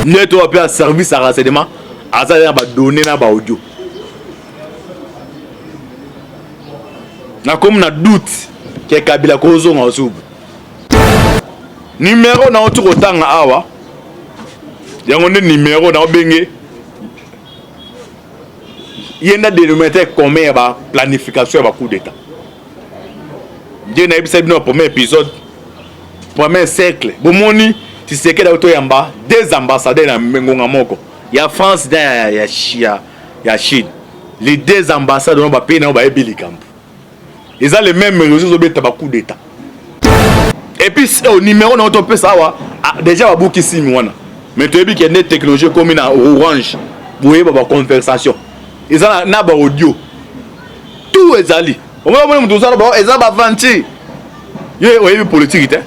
Nous to appelé service à renseignement azali ba donner na ba audio. Na comme na doute que Kabila kozo nga osubu. Numéro na otu kotanga awa. Yango ne numéro na obenge. Yenda dénominateur commun ba planification ba coup d'état. Dieu na ebisa bino premier épisode. Premier cercle. Bomoni si c'est que auto yamba deux ambassadeurs na mengonga moko. Ya France ya Chine. Les deux ambassadeurs ba pays na ba ebili camp. Ils ont les mêmes réseaux de coup d'état. Et puis au numéro na auto pesa wa déjà ba buki simi wana. Mais tu as vu qu'il y a des technologies comme na Orange pour y avoir conversation. Ils ont na ba audio. Tout est allé. On va voir tout ça ba ils ont ba vanti. Yo politique hein.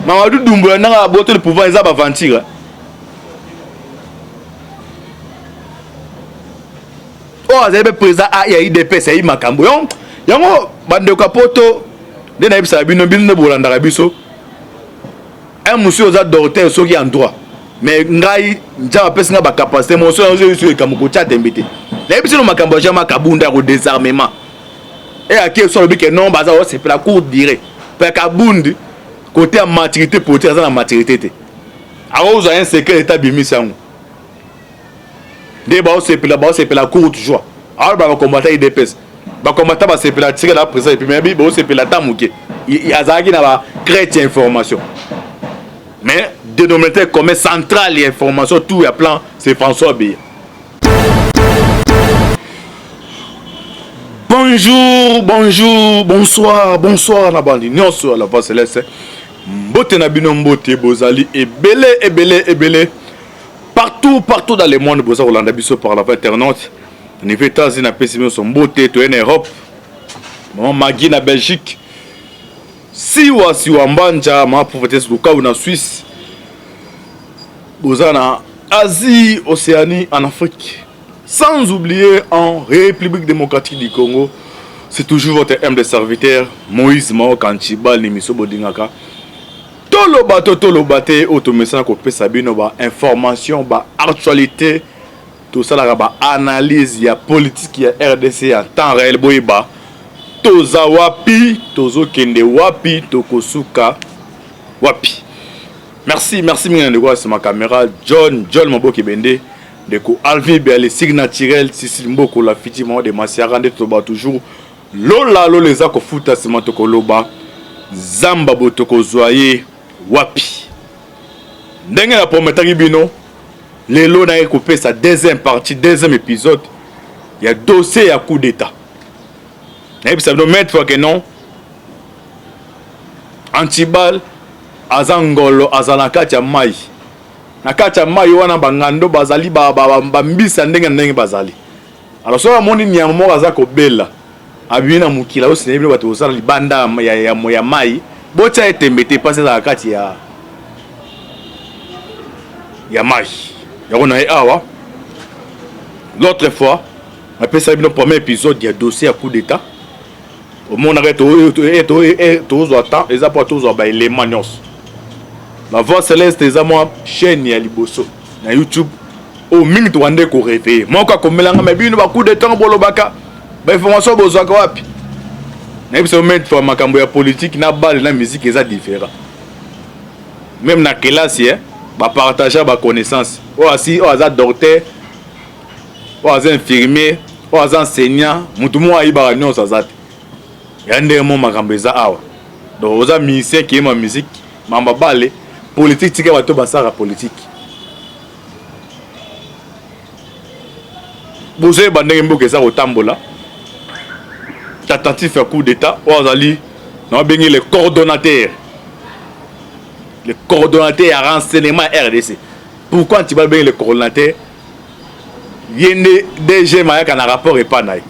Mamadou Doumbouya na boté le pouvoir ils ont ba vanti. Oh, azebe président a ya IDP c'est makambo. Yango bande kapoto de na ibisa bino bino bolanda biso. Un monsieur aux docteur soki en droit. Mais ngai nja pesa ba capacité mon so yo kamoko chat embete. Na ibisa no makambo jama kabunda ko désarmement. Et à qui so que non baza c'est pour la cour direct. Pour kabundi côté en maturité pour tirer dans maturité té. Alors vous avez un secret état bimisango. Des bah c'est pour la courte joie. Alors bah combattre IDPS. Bah combattre bah c'est pour la tirer la présence et puis mais bah c'est pour la tamuke. Il y a ça qui n'a pas créé information. Mais dénominateur comme central et information tout y a plan c'est François Biya. Bonjour, bonsoir la bande. Nyonso la voix céleste. Mbote na bino mbote bozali ebele. Partout dans le monde, vous avez vu par la internaute. Niveau États-Unis, son beauté, en Europe, Magui na Belgique. Siwa Mbanja, ma pauvreté en Suisse. Vous avez en Asie, Océanie, en Afrique. Sans oublier en République démocratique du Congo. C'est toujours votre humble serviteur, Moïse Mao Kanchiba, Nimiso Bodingaka. Tolo bate automation ko pesa bino ba information ba actualité tout ça la ba analyse ya politique ya RDC en temps réel boyeba toza wapi tozo kende wapi tokosuka wapi. Merci mingi de quoi c'est ma caméra John Maboki Bende de ko Alvin Biale signaturel Sissi Mboko la fitima de Masiarande to ba toujours lola les ako futa c'est matoko loba zamba botoko zoyer wapi ndenge na prometaki bino lelo na ekopé sa deuxième partie deuxième épisode il y a dossier ya coup d'état et puis ça veut mettre que non Antibal azangolo azalakati ya mai na kati ya mai wana bangando bazali mbisa ndenge bazali alors so amoni nyamo moko azako bela abina mukila osinebile bato osala libanda ya mai bocha etembete passé dans la carte ya mai yona awa l'autre fois après ça le premier épisode il y a dossier à coup d'état au monde arrête tous attend les apports tous ba éléments nyos la voix céleste des moi chaîne ya liboso na YouTube au mingi to wande ko réveiller moko komelanga mabino ba coup d'état bolobaka ba information bozwaka wapi. Même si on met pour makambo ya politique na balle na musique ça différent. Même na classe ba partager ba connaissance. O asi o aza docteur, o aza infirmier, o aza enseignant, mutu mo ayiba nyo sazate. Yande mo makambo za awa. Donc oza musicien qui aime la musique, mamba balle politique tika bato basara politique. Boze bandenge mboke za otambola. Tentative à coup d'état ou azali non bien les coordonnateurs à renseignement RDC. Pourquoi tu vas bien les coordonnateurs yende DG Mayaka na rapport et pas naï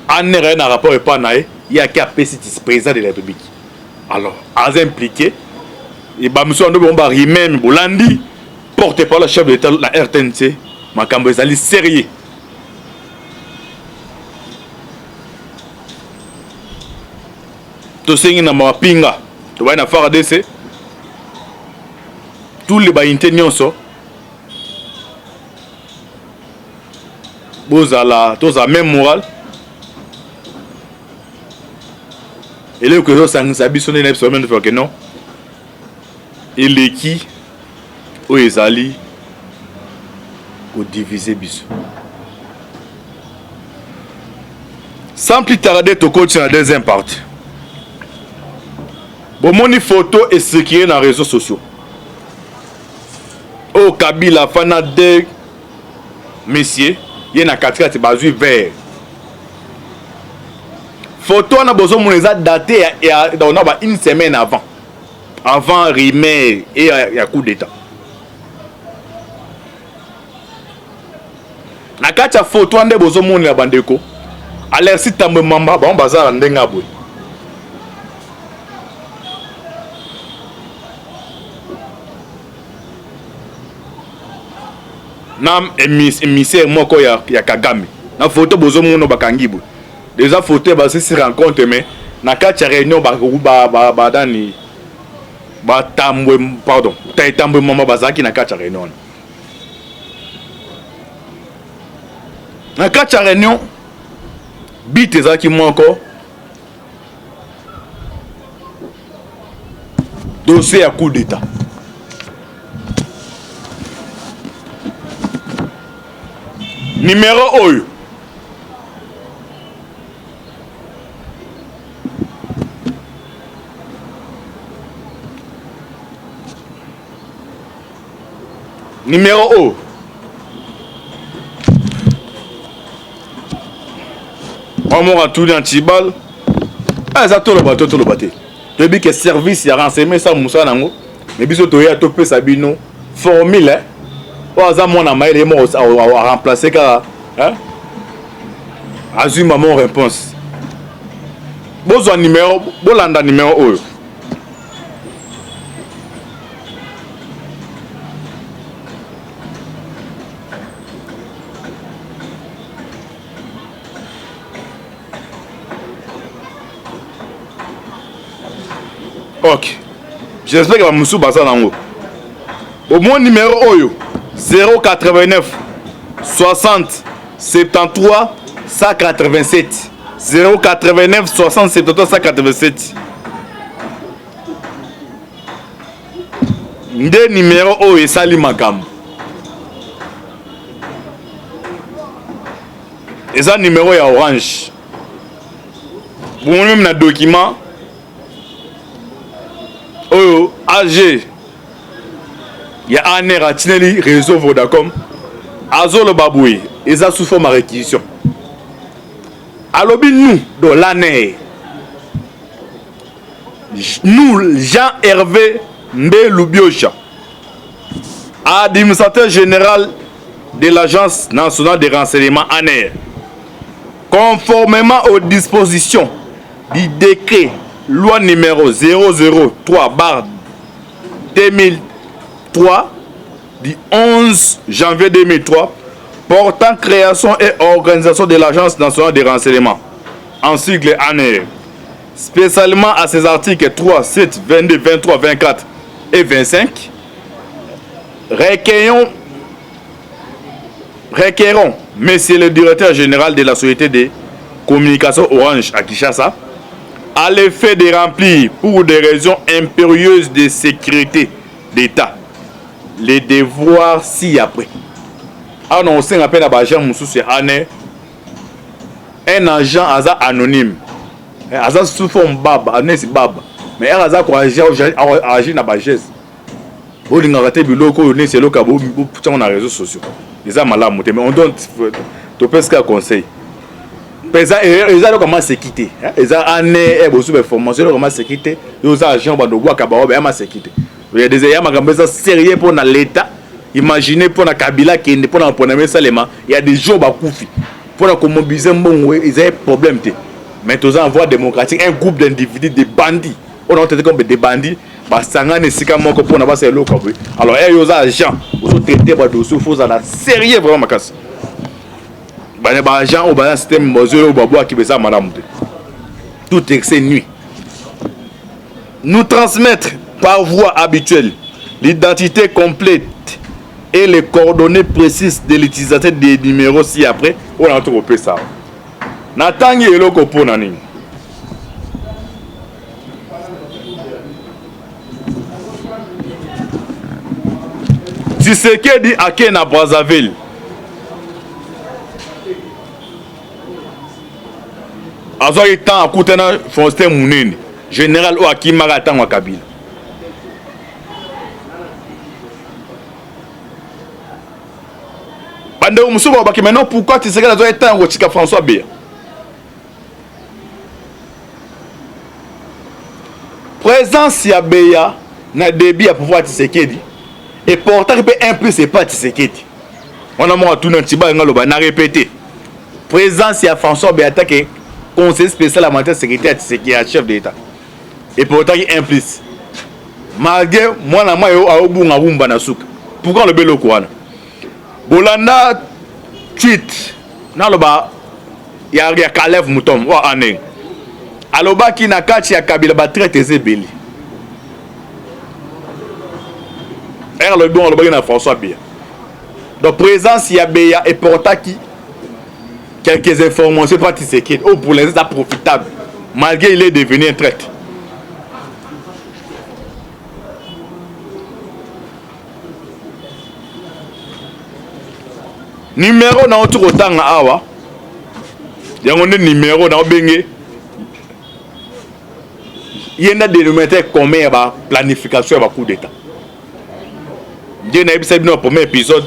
en na rapport et pas naï il y a qu'à PCT président de la République alors as impliqué et ba monsieur ndo bomba rimem bolandi porté par le chef de l'État la RTNC makambo ezali sérieux. To singi na mapinga to ba na FARDC tous les bainté nyonso bozala tous la même morale et là que ça nous habite sonner semaine de faire que non il est qui ou ezali ko diviser biso sans plus tarder to continue la deuxième partie bon moni photo et ce qui est dans les réseaux sociaux au Kabila fana de messieurs il y a na katikati bazui vert photo on a besoin mon les daté et on a une semaine avant Rimer et il y a coup d'état na kati ya photo ande besoin mon la bandeko alors si tambe mamba bon bazar ndenga boy nam émissaire moko ya Kagame na photo bozo mono bakangi boy déjà photo ba se rencontre mais na kati ya réunion ba dani ba tambwe pardon tambwe mama bazaki na kati ya réunion na kati ya réunion bit ezaki moko dossier à coup d'état numéro oyo numéro O on a tout dans Tibal ça tout le bateau tu dis que service il a renseigné ça Moussa nango mais biso to ya to pe sabino formule hein oza mona maile mo a remplacer ka hein azuma mon réponse besoin numéro bolanda numéro oyo ok j'espère que va musu basa nango au moins numéro oyo 089 60 73 187 089 60 73 187 nde numéro oyo esali makambo eza numéro ya Orange bon même na document oyo AG ya aner atineli réseau Vodacom azolo baboué eza sous forme de réquisition alobi nous de l'ANER nous Jean-Hervé Mbelubiocha administrateur général de l'agence nationale de renseignement ANER conformément aux dispositions du décret loi numéro 003/2003 du 11 janvier 2003 portant création et organisation de l'Agence nationale de renseignement, en sigle ANER, spécialement à ses articles 3, 7, 22, 23, 24 et 25, requérons, Monsieur le directeur général de la société de communication Orange à Kinshasa, à l'effet de remplir pour des raisons impérieuses de sécurité d'État les devoirs ci-après. Ah non, on appelle un agent Moussous Ané, un agent anonyme. Un agent sous forme baba, Ané c'est baba. Mais un agent qui agit dans la geste. Vous avez raté le loco, c'est le cas où on a les réseaux sociaux. Les hommes malades, mais on donne tout ce qu'il conseil. Ils ont comment se quitter. Ils ont année et beaucoup de formations comment se quitter. Ils ont agents de bois kabaro et se quitter. Il y a des gens sérieux pour l'État. Imaginez pour la Kabila qui est pour la première Salema. Il y a des gens qui pour la mobiliser bon ils ont un problème. Mais tous en voie démocratique un groupe d'individus des bandits. On a entendu comme des bandits. Bah sanga ne sika moko pour na ba c'est local. Alors ils ont agents. Ils ont traité ba dossier faut ça sérieux vraiment ma casse. Bah agent au bas système mesure au babo qui besoin madame. Tout excès nuit. Nous transmettre par voie habituelle l'identité complète et les coordonnées précises de l'utilisateur des numéros ci-après. On a trouvé ça. Natangi eloko pona nini. Tshisekedi ake na Brazzaville. Azoi temps akutana Faustin Munene, général o akimaka tango wa Kabila. Bande umusuba baki maintenant pourquoi Tshisekedi azoi temps kotika François Beya. Présence ya Beya na débit à pouvoir Tshisekedi. Et pourtant il peut impliquer pas Tshisekedi. On a moi tout un petit ngaloba na répété. Présence ya François Beya attaqué conseiller spécial à matière secrétaire Tshisekedi à chef d'État. Et pourtant il implique. Malgré moi na moi yo aobunga bumba na souka. Pourquoi le belo kwana? Bolanda tweet na loba ya Kalev Mutom wa ane. Aloba ki na kati ya Kabila ba traite ezebeli. Le bon le na François Beya. Donc présence ya Beya et pourtant qui quelques informations pas Tshisekedi. Oh pour les c'est profitable. Malgré il est devenu un traître. Numéro na autour autant awa. Yango ne numéro na obenge. Yenda dénominateur commun ba planification ba coup d'état. Dieu n'a pas le premier épisode,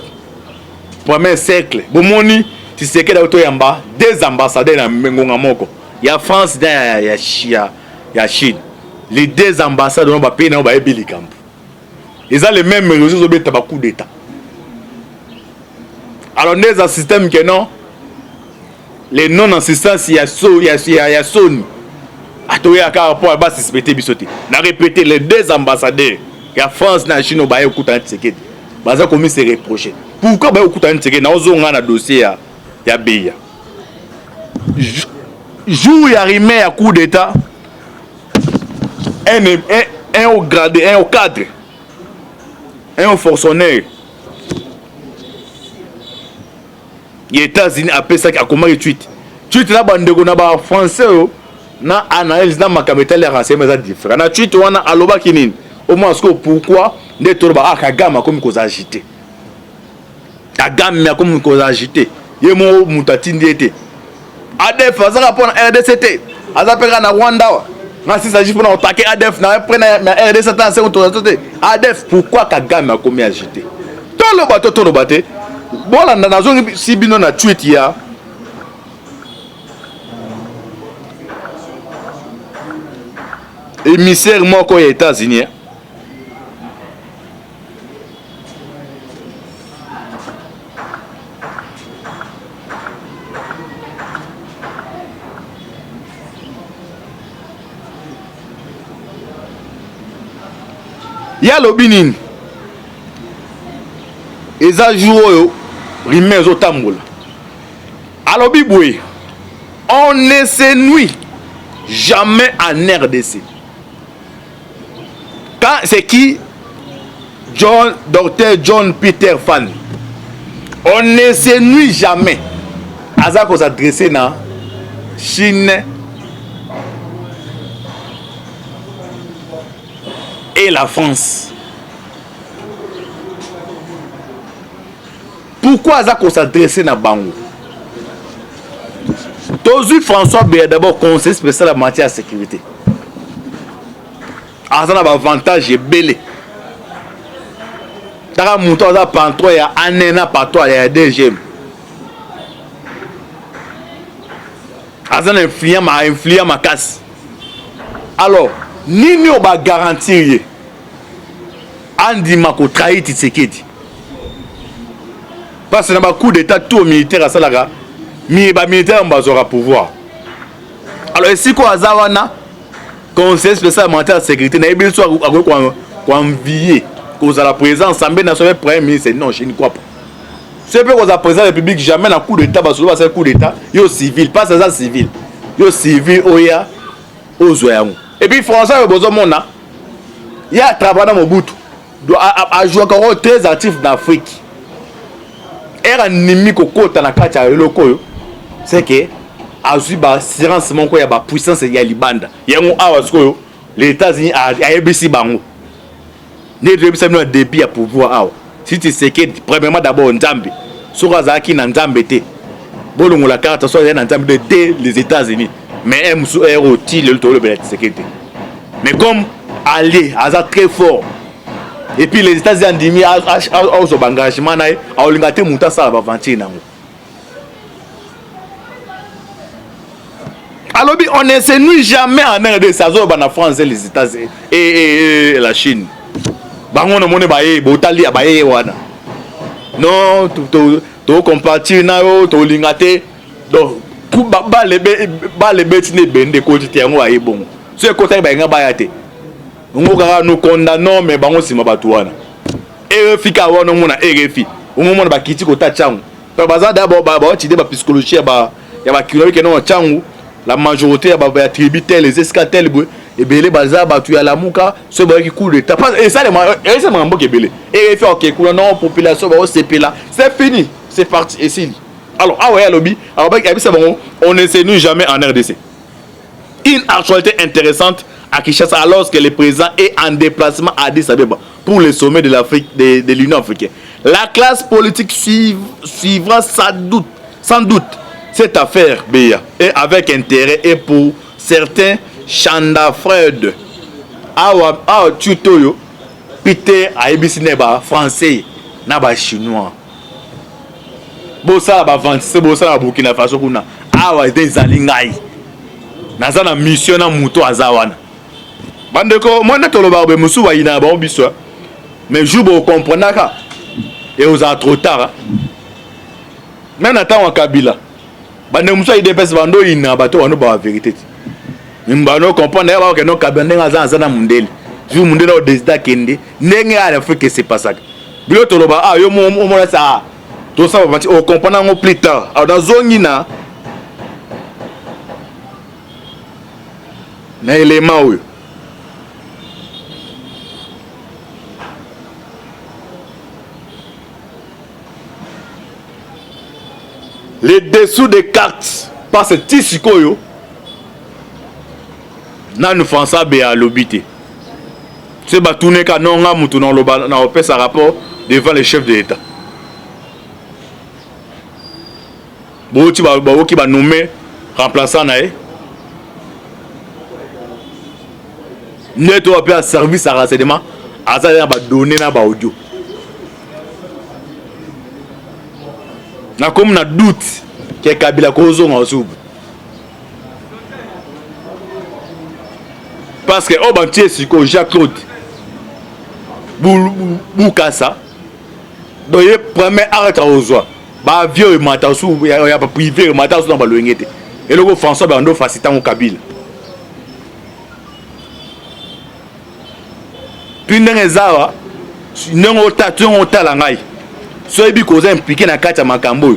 premier cercle. Bomoni, si c'est que d'autres yamba, des ambassadeurs na Mengonga Moko. Il y a France, il y a Chine. Les deux ambassadeurs n'ont pays na ba ebili camp. Ils ont les mêmes réseaux de tabac coup d'état. Alors dans un système que non, les non-assistants il y a Sony. Atoya ka rapport à bas suspecté bisoté. Na répété les deux ambassadeurs. Il y a France na Chine au bail au Koutan Tshisekedi. Baza commis se reprocher. Pourquoi bail au Koutan Tshisekedi na ozonga na dossier ya Beya. Jour ya rimé à coup d'état. Un au gradé, un au cadre. Un au fonctionnaire. Les États-Unis appellent ça à comment tweet. Tweet là bandeko na ba français na analyse na makameta les renseignements différents. Na tweet wana aloba kinini. Au moins pourquoi les torba Kagame comme cause agité. Kagame comme cause agité. Yemo mutatindi été. ADF azaka pour RDCT. Azapeka na Rwanda. Na si s'agit pour attaquer ADF na prendre RDCT en second tour. ADF pourquoi Kagame comme agité. Tout le bateau. Bon là na zone si bino na tweet ya. Émissaire moko aux États-Unis. Ya lobinin. Eza jour rimé zo tambola. Alobi boy. On ne s'ennuie jamais en RDC. Quand c'est qui Dr John Peter Fan. On ne s'ennuie jamais. Aza ko s'adresser na Chine et la France. Pourquoi Aza ko s'adresser na Bango? Tozu François Beya d'abord conseiller spécial en matière de sécurité. Aza na avantage belé. Taka muto aza pantro ya anena patro ya DGM. Aza na influent ma casse. Alors, nini on va garantir Andi Mako trahit Tshisekedi. Parce que na coup d'état tout militaire à Salaga, militaire on va pouvoir. Alors ici quoi azawana conseil spécial militaire sécurité na ebi so ko envier cause à la présence Assemblée nationale premier ministre non je ne crois pas. C'est peu cause la présidence de la République jamais na coup d'état ba solo ba coup d'état yo civil pas ça civil. Yo civil oya ozoyango. Et puis François besoin mona ya travailler Mobutu. a joué encore très actif dans l'Afrique. Et ennemi kokota na kati ya loko c'est que azu ba silence mon ko ya ba puissance ya libanda. Yango awa sikoyo les États-Unis a ebisi bango. Ne debisa no débit à pouvoir awa. Si tu sais que premièrement d'abord Nzambe. Sora zaki na Nzambe te. Bolongo la carte soit na Nzambe de les États-Unis. Mais MSO est utile le tolo de sécurité. Mais comme allié, Aza très fort. Et puis les États-Unis ont dit aux engagement na a olingate muta ça va vantir nango. Alors on ne s'ennuie jamais en RDC ça zo na France et les États-Unis et la Chine. Bango no mone baye botali baye wana. Non to compatir na yo to olingate donc ba le betine bende ko ti yango aye bon. Ce côté ba nga ba te. Ngokaka nous condamnons mais bango sima batu wana. RFI ka wana mona RFI. Mona ba kiti ko ta changu. To baza d'abord ba ti de ba psychologie ya ba kilo ke no changu. La majorité ba tributaire les escatels et belé baza batu ya lamuka ce ba ki coup d'état. Et ça les ça mambo ke belé. RFI OK coup non population ba o CP là. C'est fini. C'est parti ici. Alors, ah ouais, lobby, alors on ne s'ennuie jamais en RDC. Une actualité intéressante à Kinshasa alors que le président est en déplacement à Addis Abeba pour le sommet de l'Afrique, de l'Union africaine. La classe politique suivra sans doute cette affaire, Béa, et avec intérêt et pour certains, Chanda Fred, Awa Tutoyo, Peter Aibisi Neba, français, Naba chinois. Bosa ba vantise bosa na Burkina Faso kuna awa des alingai naza na mission na muto azawana bandeko mwana toloba be musu wa ina ba biso mais jubo comprendre ka et aux trop tard même na temps wa Kabila bande musu ide pesa bando ina bato wana ba vérité mbano comprendre ba ke no Kabila ngaza na mundeli ju mundela o desda kende ndenge ala fait que c'est pas ça bilo toloba yo mo na ça. Tout ça va on comprendre plus tard. Alors dans zone na élément oui. Les dessous des cartes parce que tisikoyo na nous français be à l'obité. C'est ba tourner ka non nga mutu na loba na opé sa rapport devant les chefs de l'État. Boti ba qui va nommer remplaçant nae neto appel à service à renseignement azali ba donner na ba audio na comme na doute que Kabila kozo ngosub parce que au bantier siko Jacques-Claude Boukassa doye premier arrêt aux oies ba vieux matasu ya ba privé matasu na ba loingete et le François Bando facilitant au Kabila puis ndengezawa ndengo tatu on tala ngai so ebi koza impliqué na kati ya makambo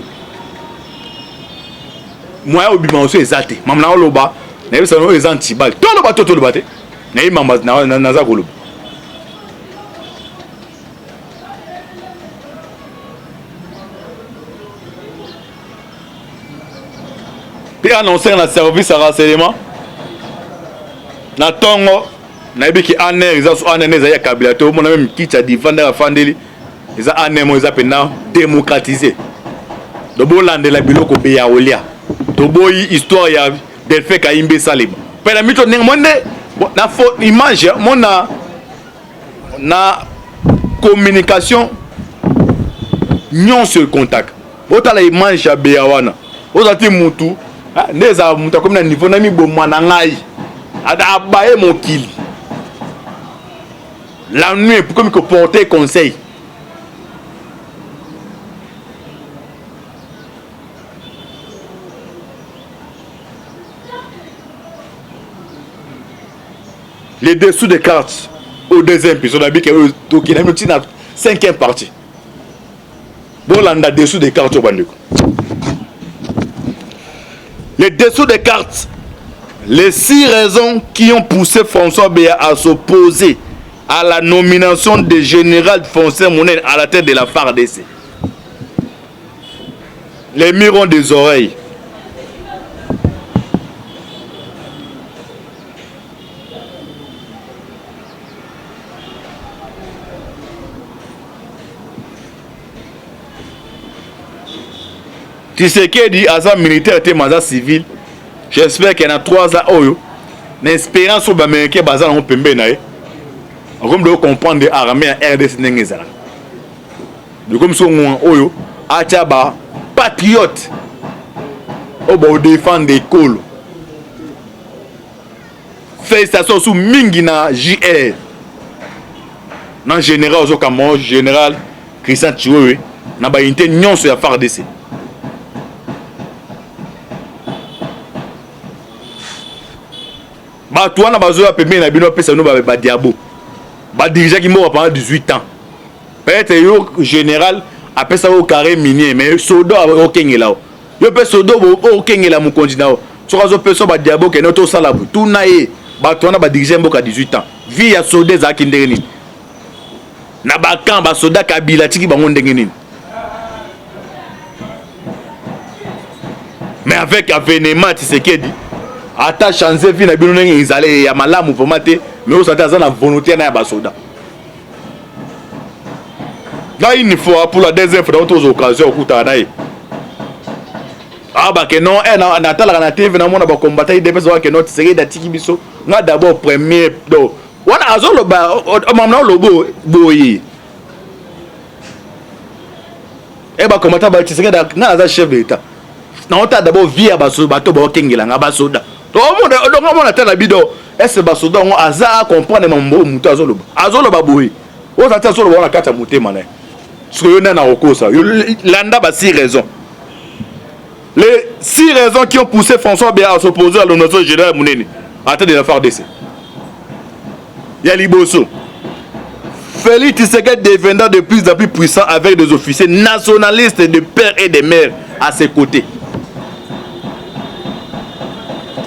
moi obima oso ezate mamna oloba na yebisa no ezanti bal to loba te na imamba na za koloba puis annoncé dans le service à renseignement na tongo na ebiki aner ils ont aner za ya Kabila to mon même kicha divanda ya fandeli ils ont aner mo za pena démocratiser do bolande la biloko be ya olia to boyi histoire ya Delphin Kaimbe Salima pela mito ndenge monde na fo image mona na communication nyon sur contact bota la image ya be ya wana ozati mutu neza mutu comme na niveau na mi bomana ngai ada abaye mokili la nuit pour comme que porter conseil les dessous des cartes au deuxième épisode habite que qui n'a mis na cinquième partie bon là on a dessous des cartes au bandeko les dessous des cartes les 6 raisons qui ont poussé François Béa à s'opposer à la nomination de général Foncé Mounen à la tête de la FARDC. Les murs ont des oreilles. Tshisekedi, agent militaire et mandat civil, j'espère qu'il y en a 3 ans. L'espérance au Américain basé dans le pays. Comme de comprendre des armées en RDC n'engagera. De comme ça on a patriote au défendre des cols. Félicitations sous Mingina JR. Dans général au Cameroun, général Christian Chiwewe, n'a pas une union sur la FARDC. Bah toi na bazo ya pembe na bino pesa no ba diabo. Ba dirigeant qui mort pendant 18 ans. Peut-être yo général après ça au carré minier mais sodo au kengela. Yo pe sodo au kengela mu continent. So kazo peso ba diabo ke no to sala bu. Tout na ye ba toi na ba dirigeant mboka 18 ans. Vie ya sodo za kindeni. Na ba kan ba soda kabila tiki bango ndenge nini. Mais avec avènement Tshisekedi ata changer vie na bino nenge izale ya malamu pomate mais au sata za na volonté na ya basoda. Là il faut pour la deuxième fois d'autres occasions okuta na ye. Ah bah que non na tala na TV na mona ba combattre des personnes que non Tshisekedi datiki biso nga d'abord premier do. Wana azolo ba mamna lobo boyi. Et ba combattre ba Tshisekedi na za chef d'état. Na on t'a d'abord vie à baso bato ba kengela nga basoda. Donc on a tellement bido est-ce basoda on aza comprendre mambo muto azolo baboyi. On a tellement on a kata mutema na. Parce que yon na okosa. Landa ba 6 raisons. Les 6 raisons qui ont poussé François Béa à s'opposer à l'honorable général Mouneni à tête de la FARDC. Il y a Liboso. Félix Tshisekedi devenant de plus en plus puissant avec des officiers nationalistes de père et de mère à ses côtés.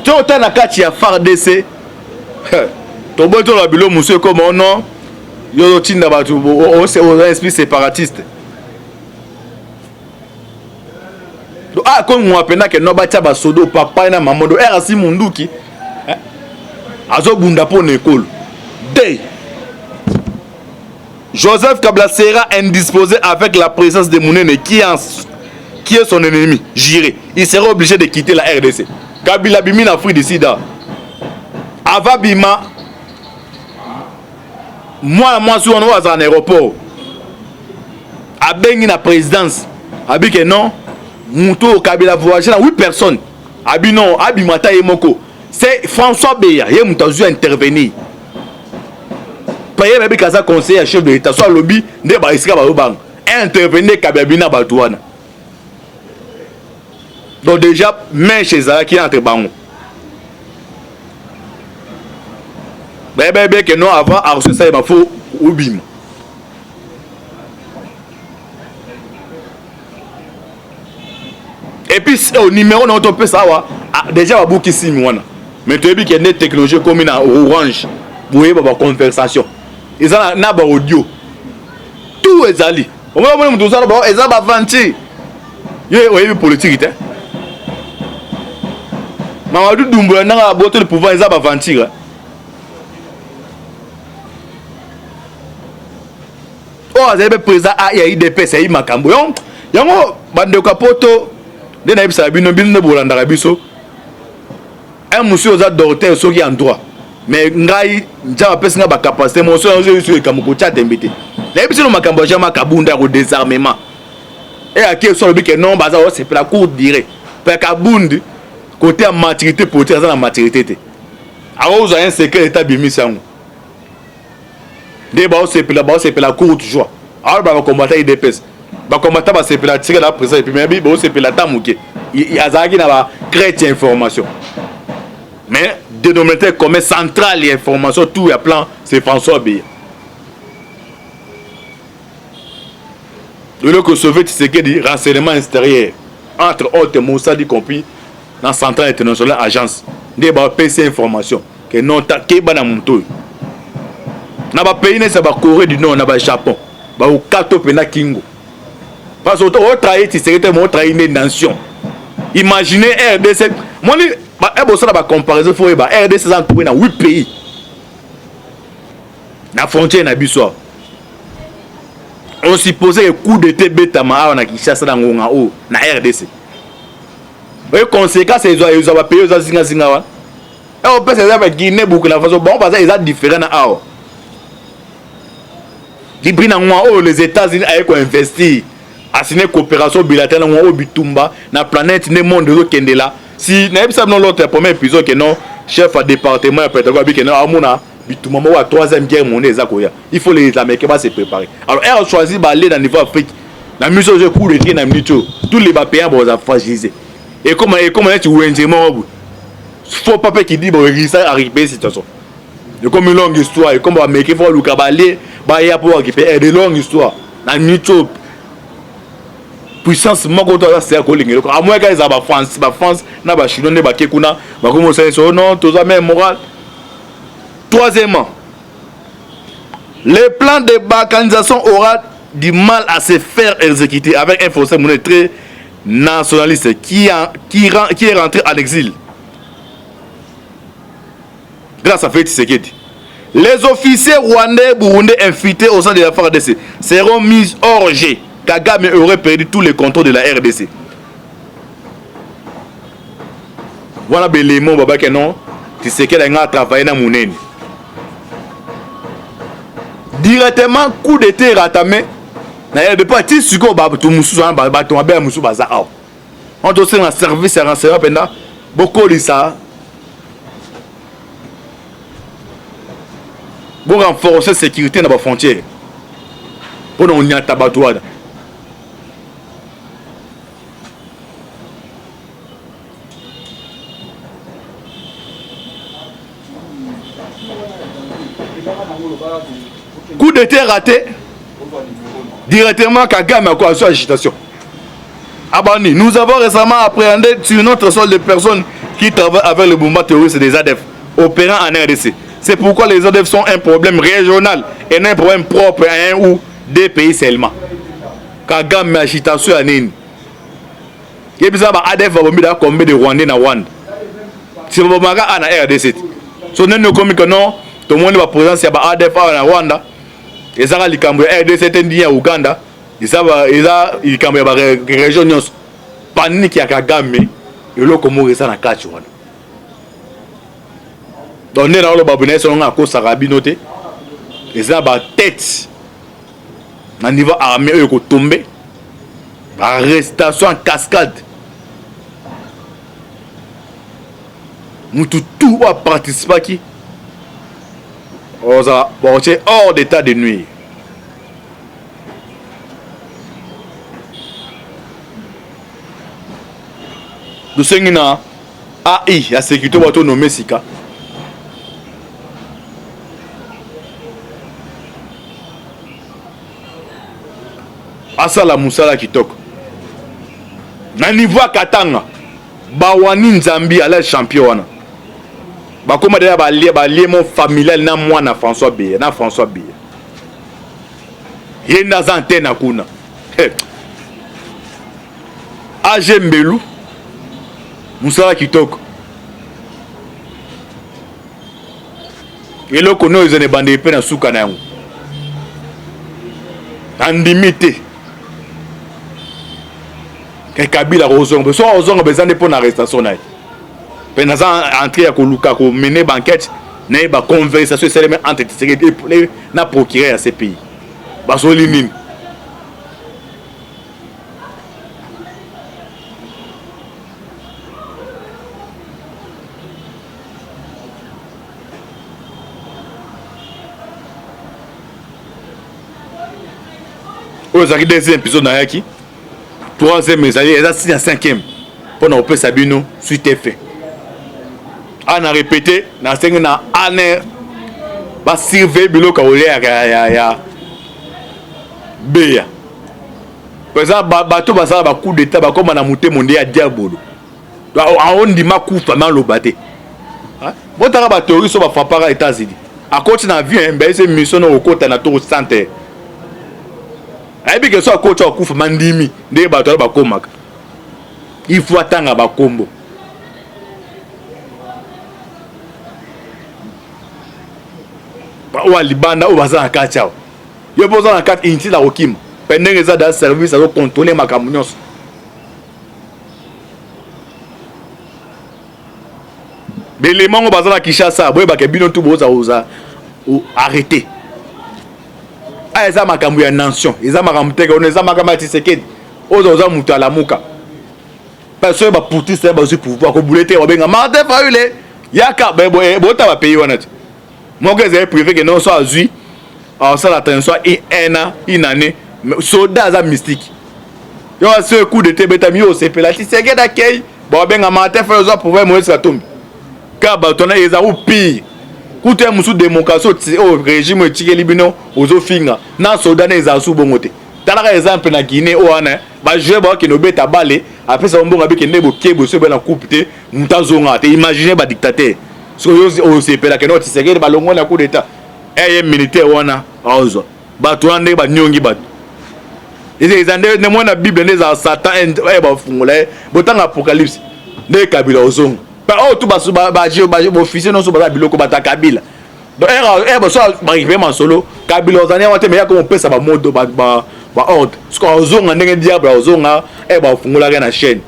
Tu as na kati ya FARDC. Ton bon tour la bilo monsieur comme non. Yo tinda batu on esprit séparatiste. Ah comme moi pena que no batia ba sodo papa na mamodo RC Munduki. Azo bunda pour l'école. Day. Joseph Kabila sera indisposé avec la présence de Mounene qui est son ennemi, Jiré. Il sera obligé de quitter la RDC. Kabila bimi na Afrique du Sida. Ava bima. Moi sur on va en aéroport. Abengi na présidence. Abi que non. Mouto Kabila voyage na 8 personnes. Abi non, abi mata yemoko. C'est François Béa, il mutazu intervenir. Paye babi kaza conseiller chef de l'état soit lobby de ba isika ba bang. Intervenir Kabila bina batouana. Donc déjà main chez Zara qui entre bango. Bébé que non avant à ce ça il faut ubim. Et puis au numéro non on peut savoir déjà ba bouki sim wana. Mais tu as vu qu'il y a des technologies comme une orange pour y avoir conversation. Ils ont na ba audio. Tout est allé. Au moins on nous ça ba ils ont ba vanti. Yé ouais politique hein. Mamadou Doumbouya n'a pas boté le pouvoir ils ont ba vanti. Oh, vous avez président il y a IDP c'est makambo. Yango bande kapoto de na ibisa bino bino bolanda biso. Un monsieur aux docteur ceux qui en droit. Mais ngai njaba pesa nga ba capacité mon so sur kamoko chat embité. Na ibisa no makambo jama kabunda ko désarmement. Et à qui sur le bic non baza c'est la cour direct. Parce kabundi côté maturité politique ça la maturité. Alors vous avez un secret état bimisango. Des bah c'est la cour toujours. Alors bah combattre IDPS. Bah combattre bah c'est la tirer la présence et puis même bah c'est la tamuke. Il a zaki na ba créer information. Mais dénominateur comme central les informations tout à plan c'est François Béa. Le que Soviet c'est que dit renseignement extérieur entre autres Mossad y compris dans centrale internationale agence des bah PC information que non ta ke bana muto. na ba pays ne sa ba Corée du Nord na ba Japon ba au kato pena kingo parce que on trahit Tshisekedi on trahit une nation. Imaginez RDC moi li ba ebo ça ba comparaison faut ba RDC ça entouré na 8 pays na frontière na biso. On supposait que coup d'été betama na Kinshasa na ngonga o na RDC. Les conséquences ils ont payé aux Zinga wa. Et on peut se dire que Guinée Burkina Faso bon parce qu'ils sont différents na ao. Libri na ngwa o les États-Unis avec investir a signé coopération bilatérale ngwa o bitumba na planète ne monde de kendela. Si na ebisa non l'autre premier épisode que non chef à département peut-être que non amuna bitumba mo wa 3e guerre mondiale ezakoya. Il faut les Américains va se préparer. Alors elle a choisi d'aller dans niveau Afrique. La mission de coup de tir na minute tous les pays vont être fragilisés. Et comment tu vois faut pas qui dit bon ça arriver situation. Et comme une longue histoire et comme Américain faut le cabaler ba ya pour récupérer des longues histoires. Na minute puissance moko to ça ko lingi à moins que za ba France na ba Chine ne ba kekuna ba comme ça non tous même moral. Troisièmement, le plan de balkanisation aura du mal à se faire exécuter avec un fonctionnaire monétaire nationaliste qui est rentré en exil grâce à Félix Tshisekedi. Les officiers rwandais et burundais invités au sein de la RDC seront mis hors jeu. Kagame aurait perdu tous les contrôles de la RDC. Voilà l'élément baba que non Tshisekedi a travaillé dans Mouneni. Directement coup d'été ratamé. Na de parti suko ba to musu ba to ba musu baza aw. On doit se un service à renseignement pendant beaucoup de ça. Pour renforcer la sécurité dans la frontière. Pour nous y a tabatouade. Coup d'été raté. Directement Kagame a quoi sur agitation. Abani, nous avons récemment appréhendé sur notre sol des personnes qui travaillent avec le mouvement terroriste des ADF opérant en RDC. C'est pourquoi les ADF sont un problème régional et non un problème propre à un ou deux pays seulement. Kagame agitation à Nini. Il y a des ADF va combien de Rwandais na Rwanda. C'est pas mal à la RDC. So non comme que non, tout le monde va présence il y a ADF à Rwanda. Et ça les Cambodgiens RDC tendia Uganda. Et ça il Cambodgiens région nyos. Panique ya Kagame et le comme ça na catch wana. Donc nous dans le babounet selon à cause Sarabi noté. Et ça ba tête. Na niveau armé eux ko tomber. Arrestation en cascade. Nous tout va participer qui bon, c'est hors d'état de nuit. Nous sommes dans AI, la sécurité autonome Sika. Asa la Moussala qui toque. Na niveau Katanga, Bawani Nzambi à la champion. Bah comment déjà bah lié mon familial na moi na François Biya na François Biya yé na antenne kuna AG Mbelu Moussala Kitoko eloko no ezone bande pe na suka na yango andimité ke Kabila ozongo so ozongo bezande pour na arrestation na pendant entrer à Koluka ko mener banquette na ba conversation seulement entre Tshisekedi et na procureur à ces pays basoli nini aux arrêts deuxième épisode na yaki troisième ezali eza 5e pour na opesa bino suite fait. On a répété dans 5 ans année va surveiller biloko ya beya par exemple bato basala ba coup d'état ba comme na muté monde ya diabolo on dit ma coup vraiment lo baté botaka ba terroriste ba frappara États-Unis à côté na vie ben c'est mission au côté na to santé et puis que soit coach au kufa mandimi de ba to ba komaka il faut attendre ba kombo ba wa libanda o baza na kacha yo poza na kat inti la okima pendant que ça dans service à contrôler ma camions l'élément au bazar à Kinshasa boye ba ke bino tout boza oza arrêter ah eza makambo ya nation eza makambo teke on eza makambo Tshisekedi oza mutu ala muka parce que ba poutiste ba aussi pouvoir ko boulete ba benga Martin Fayulu yaka bo ta ba pays wana mon gars est privé que non soit azui alors ça l'attention une année soldat za mystique yo ce coup de tebeta mi o sepe la Tshisekedi akei ba benga Martin Fayulu za pouvoir Moïse Katumbi ka ba tona eza ou pire kutu musu démocratie au régime tike libino ozo finga na soldat na eza su bongote tala exemple na Guinée o ana ba jouer ba ki no beta balé après ça mbonga bi ke nebo kebo so na coupe te mutazonga te imaginer ba dictateur so yo o sepela ke no Tshisekedi ba longo na coup d'état et militaire wana aozo ba to ande ba nyongi ba ezande ne mona bible ne za satan e ba fungula botanga apocalypse ne kabila ozonga pa o tu ba officier non so ba biloko ba ta kabila donc ba so ba vraiment solo kabila ozania wate me ya ko pesa ba modo ba ordre ce ko ozonga ndenge diable ozonga e ba fungula na chaîne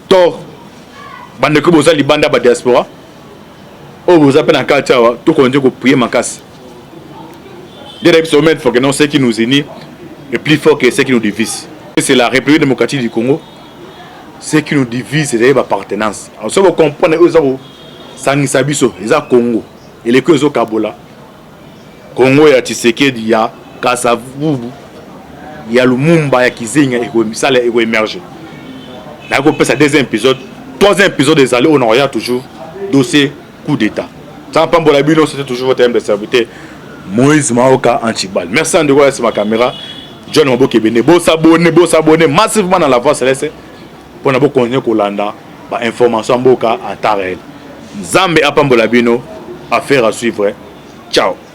to bande ko boza libanda ba diaspora o boza pe na kachawa to konje ko prier makasi des sommet faut que non ce qui nous unit est plus fort que ce qui nous divise. C'est la République démocratique du Congo. Ce qui nous divise c'est l'appartenance. Alors si vous comprenez eux sangisa biso les Congo et les causes au Kabola Congo ya Tshisekedi ya Kasavubu ya Lumumba ya Kizinga et ça les émerger. Là on passe à deuxième épisode, troisième épisode des allées on aura toujours dossier coup d'état. Ça pas la bino c'était toujours votre thème de serviteur Moïse Maoka Anchibal. Merci de voir sur ma caméra. John Maboke Bene. Beau s'abonner massivement dans la voie céleste pour ne pas continuer Kolanda. Information Boka en temps réel. Zambe Apambolabino. Affaire à suivre. Ciao.